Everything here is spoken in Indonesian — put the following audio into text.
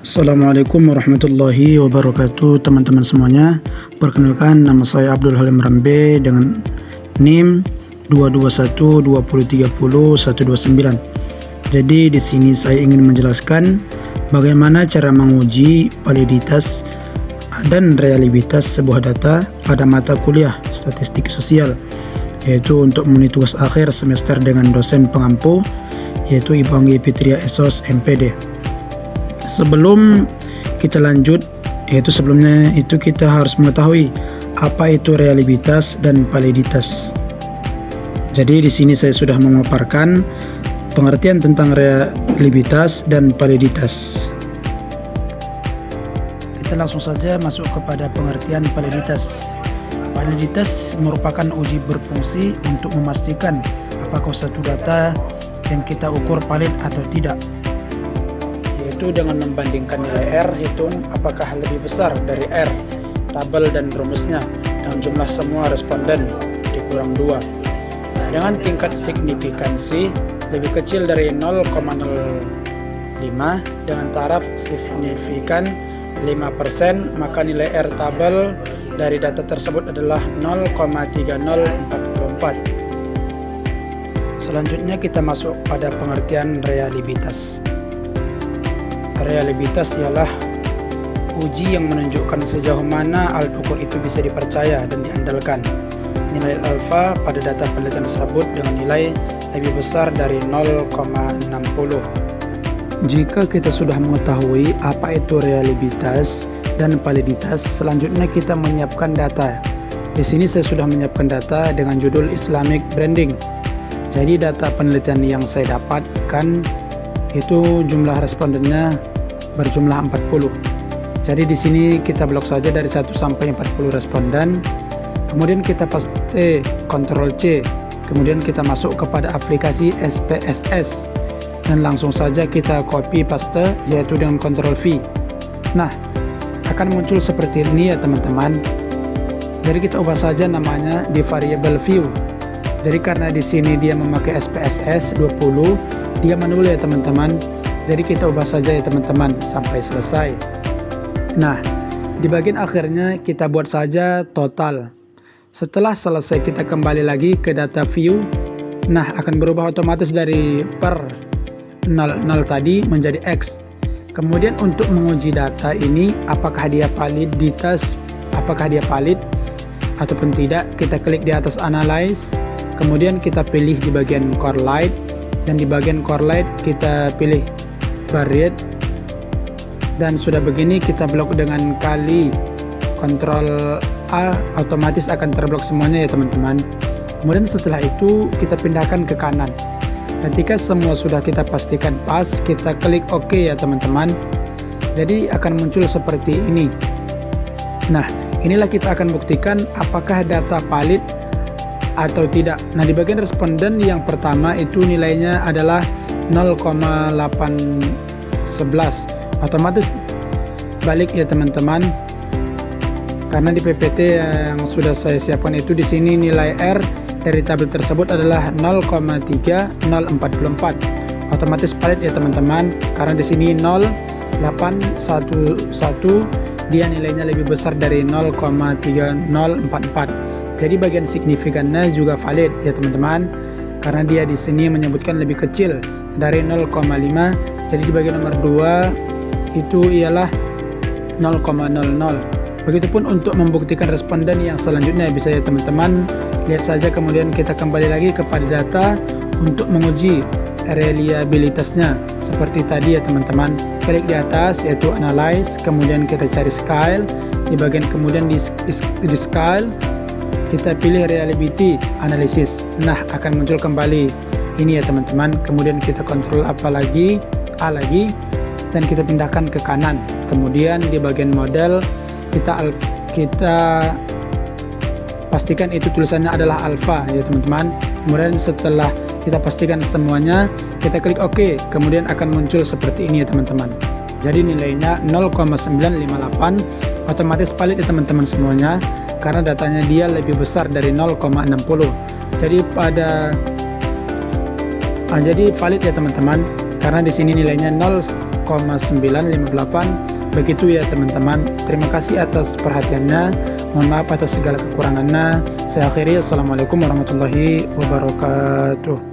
Assalamualaikum warahmatullahi wabarakatuh, teman-teman semuanya. Perkenalkan, nama saya Abdul Halim Rambe dengan NIM 2212030 129. Jadi di sini saya ingin menjelaskan bagaimana cara menguji validitas dan reliabilitas sebuah data pada mata kuliah statistik sosial, yaitu untuk memenuhi tugas akhir semester dengan dosen pengampu, yaitu Ibu Anggi Fitria Esos MPD. Sebelum kita lanjut, sebelumnya kita harus mengetahui apa itu reliabilitas dan validitas. Jadi di sini saya sudah memaparkan pengertian tentang reliabilitas dan validitas. Kita langsung saja masuk kepada pengertian validitas. Validitas merupakan uji berfungsi untuk memastikan apakah suatu data yang kita ukur valid atau tidak, yaitu dengan membandingkan nilai R hitung apakah lebih besar dari R tabel dan rumusnya dengan jumlah semua responden dikurang 2. Nah, dengan tingkat signifikansi lebih kecil dari 0,05 dengan taraf signifikan 5%, maka nilai R tabel dari data tersebut adalah 0,3044. Selanjutnya kita masuk pada pengertian reliabilitas. Reliabilitas ialah uji yang menunjukkan sejauh mana alat ukur itu bisa dipercaya dan diandalkan. Nilai alfa pada data penelitian tersebut dengan nilai lebih besar dari 0,60. Jika kita sudah mengetahui apa itu reliabilitas dan validitas, selanjutnya kita menyiapkan data. Di sini saya sudah menyiapkan data dengan judul Islamic Branding. Jadi data penelitian yang saya dapatkan itu jumlah respondennya berjumlah 40. Jadi di sini kita blok saja dari 1 sampai 40 responden. Kemudian kita paste Ctrl C. Kemudian kita masuk kepada aplikasi SPSS dan langsung saja kita copy paste, yaitu dengan Ctrl V. Nah, akan muncul seperti ini ya teman-teman. Jadi kita ubah saja namanya di variable view. Jadi karena di sini dia memakai SPSS 20, dia manual ya teman-teman. Jadi kita ubah saja ya teman-teman sampai selesai. Nah, di bagian akhirnya kita buat saja total. Setelah selesai kita kembali lagi ke data view. Nah, akan berubah otomatis dari per 00 tadi menjadi X. Kemudian untuk menguji data ini apakah dia valid ataupun tidak, kita klik di atas analyze. Kemudian kita pilih di bagian correlate, dan di bagian correlate kita pilih variate, dan sudah begini kita blok dengan kali Ctrl A, otomatis akan terblok semuanya ya teman-teman. Kemudian setelah itu kita pindahkan ke kanan. Ketika semua sudah kita pastikan pas, kita klik OK ya teman-teman. Jadi akan muncul seperti ini. Nah, inilah kita akan buktikan apakah data valid atau tidak. Nah, di bagian responden yang pertama itu nilainya adalah 0,811. Otomatis balik ya teman-teman. Karena di PPT yang sudah saya siapkan itu di sini nilai R dari tabel tersebut adalah 0,3044. Otomatis valid ya teman-teman. Karena di sini 0811 dia nilainya lebih besar dari 0,3044. Jadi bagian signifikannya juga valid ya teman-teman, karena dia di sini menyebutkan lebih kecil dari 0,5. Jadi di bagian nomor 2 itu ialah 0,00. Begitupun untuk membuktikan responden yang selanjutnya bisa ya teman-teman. Lihat saja, kemudian kita kembali lagi kepada data untuk menguji reliabilitasnya seperti tadi ya teman-teman. Klik di atas yaitu analyze, kemudian kita cari scale. Di bagian kemudian di scale kita pilih reliability analysis. Nah, akan muncul kembali ini ya teman-teman. Kemudian kita kontrol A lagi, dan kita pindahkan ke kanan. Kemudian di bagian model kita pastikan itu tulisannya adalah alpha ya teman-teman. Kemudian setelah kita pastikan semuanya, kita klik OK. Kemudian akan muncul seperti ini ya teman-teman. Jadi nilainya 0,958, otomatis valid ya teman-teman semuanya, karena datanya dia lebih besar dari 0,60. Jadi valid ya teman-teman, karena di sini nilainya 0,958. Begitu ya teman-teman. Terima kasih atas perhatiannya. Mohon maaf atas segala kekurangannya. Saya akhiri. Assalamualaikum warahmatullahi wabarakatuh.